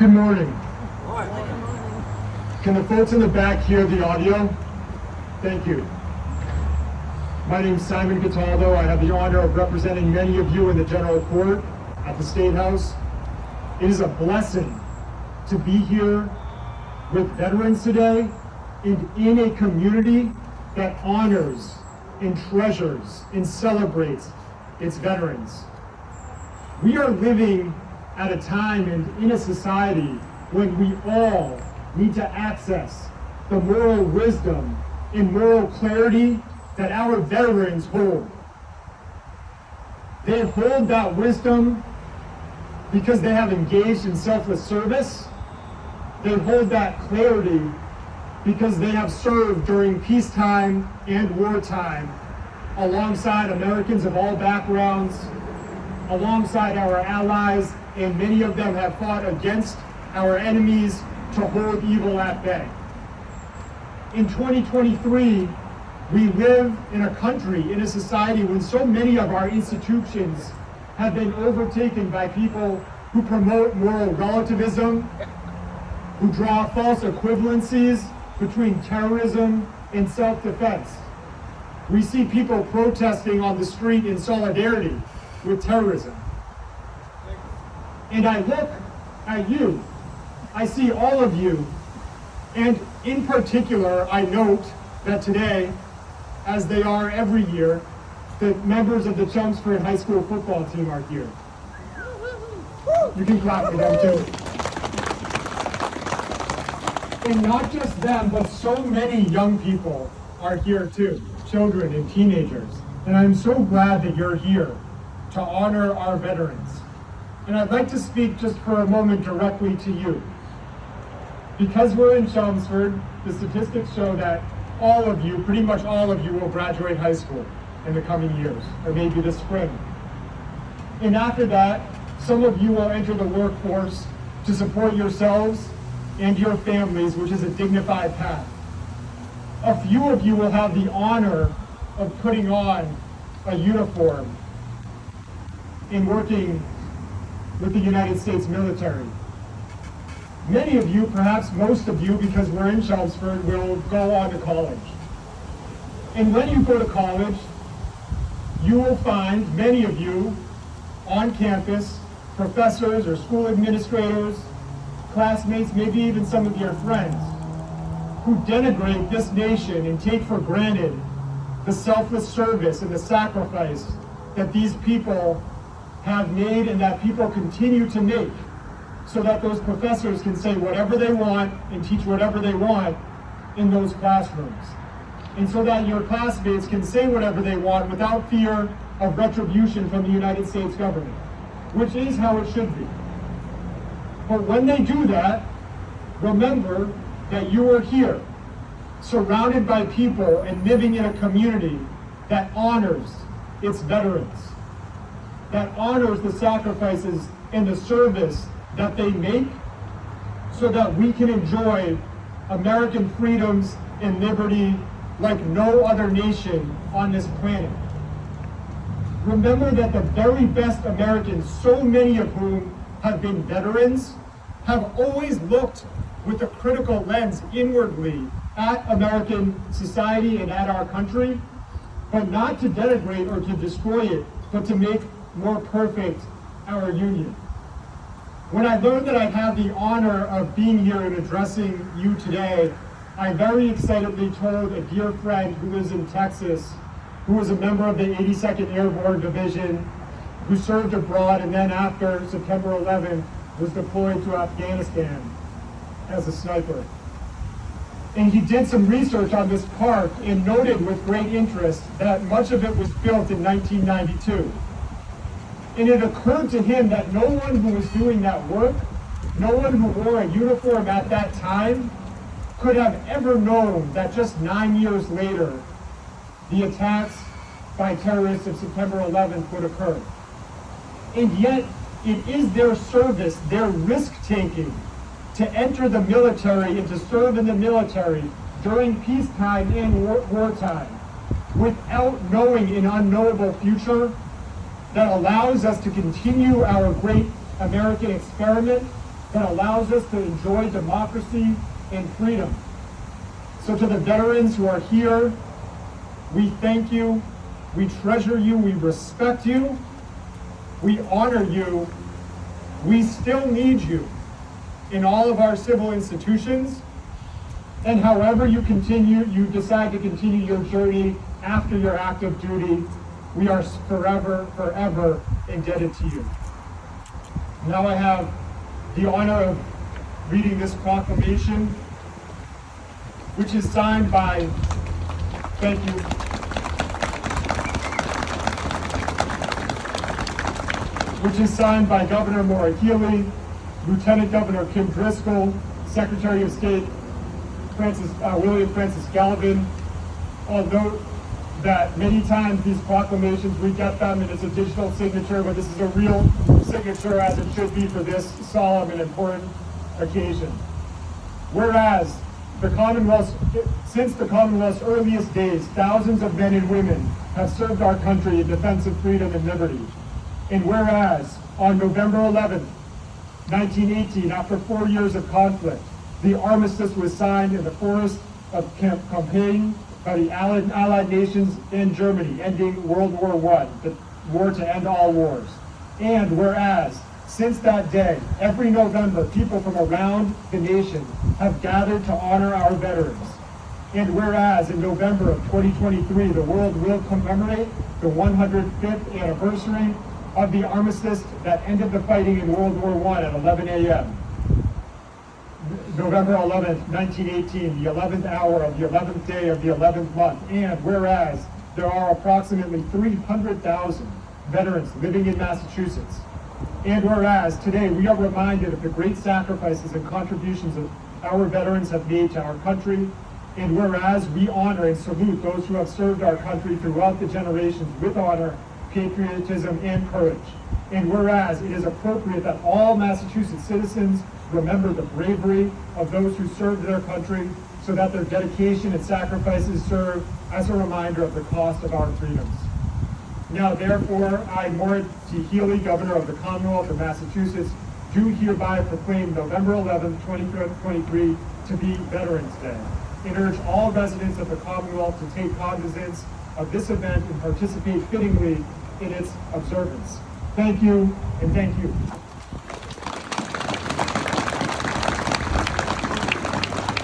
Good morning. Can the folks in the back hear the audio? Thank you. My name is Simon Cataldo. I have the honor of representing many of you in the General Court at the State House. It is a blessing to be here with veterans today and in a community that honors and treasures and celebrates its veterans. We are living at a time and in a society when we all need to access the moral wisdom and moral clarity that our veterans hold. They hold that wisdom because they have engaged in selfless service. They hold that clarity because they have served during peacetime and wartime alongside Americans of all backgrounds, alongside our allies, and many of them have fought against our enemies to hold evil at bay. In 2023, we live in a country, in a society when so many of our institutions have been overtaken by people who promote moral relativism, who draw false equivalencies between terrorism and self-defense. We see people protesting on the street in solidarity with terrorism. And I look at you, I see all of you, and in particular, I note that today, as they are every year, the members of the Chelmsford High School football team are here. You can clap for them too. And not just them, but so many young people are here too, children and teenagers. And I'm so glad that you're here to honor our veterans. And I'd like to speak just for a moment directly to you. Because we're in Chelmsford, the statistics show that all of you, pretty much all of you, will graduate high school in the coming years, or maybe this spring. And after that, some of you will enter the workforce to support yourselves and your families, which is a dignified path. A few of you will have the honor of putting on a uniform and working with the United States military. Many of you, perhaps most of you, because we're in Chelmsford, will go on to college. And when you go to college, you will find many of you on campus, professors or school administrators, classmates, maybe even some of your friends, who denigrate this nation and take for granted the selfless service and the sacrifice that these people have made and that people continue to make, so that those professors can say whatever they want and teach whatever they want in those classrooms. And so that your classmates can say whatever they want without fear of retribution from the United States government, which is how it should be. But when they do that, remember that you are here, surrounded by people and living in a community that honors its veterans, that honors the sacrifices and the service that they make, so that we can enjoy American freedoms and liberty like no other nation on this planet. Remember that the very best Americans, so many of whom have been veterans, have always looked with a critical lens inwardly at American society and at our country, but not to denigrate or to destroy it, but to make more perfect our union. When I learned that I had the honor of being here and addressing you today, I very excitedly told a dear friend who lives in Texas, who was a member of the 82nd Airborne Division, who served abroad, and then after September 11th was deployed to Afghanistan as a sniper. And he did some research on this park and noted with great interest that much of it was built in 1992. And it occurred to him that no one who was doing that work, no one who wore a uniform at that time, could have ever known that just 9 years later, the attacks by terrorists of September 11th would occur. And yet, it is their service, their risk-taking, to enter the military and to serve in the military during peacetime and wartime, without knowing an unknowable future, that allows us to continue our great American experiment that allows us to enjoy democracy and freedom. So to the veterans who are here, we thank you, we treasure you, we respect you, we honor you. We still need you in all of our civil institutions, and however you decide to continue your journey after your active duty, we are forever indebted to you. Now I have the honor of reading this proclamation, which is signed by, thank you, which is signed by Governor Maura Healey, Lieutenant Governor Kim Driscoll, Secretary of State William Francis Gallivan. I'll note that many times these proclamations, we get them and it's a digital signature, but this is a real signature, as it should be for this solemn and important occasion. Whereas since the Commonwealth's earliest days, thousands of men and women have served our country in defense of freedom and liberty. And whereas on November 11th, 1918, after 4 years of conflict, the armistice was signed in the forest of Compiègne by the Allied nations in Germany, ending World War I, the war to end all wars. And whereas since that day, every November, people from around the nation have gathered to honor our veterans. And whereas in November of 2023, the world will commemorate the 105th anniversary of the armistice that ended the fighting in World War I at 11 a.m. November 11th, 1918, the 11th hour of the 11th day of the 11th month. And whereas there are approximately 300,000 veterans living in Massachusetts. And whereas today we are reminded of the great sacrifices and contributions that our veterans have made to our country. And whereas we honor and salute those who have served our country throughout the generations with honor, patriotism, and courage. And whereas it is appropriate that all Massachusetts citizens remember the bravery of those who served their country, so that their dedication and sacrifices serve as a reminder of the cost of our freedoms. Now therefore, I, Maura T. Healey, Governor of the Commonwealth of Massachusetts, do hereby proclaim November 11th, 2023 to be Veterans Day, and urge all residents of the Commonwealth to take cognizance of this event and participate fittingly in its observance. Thank you, and thank you.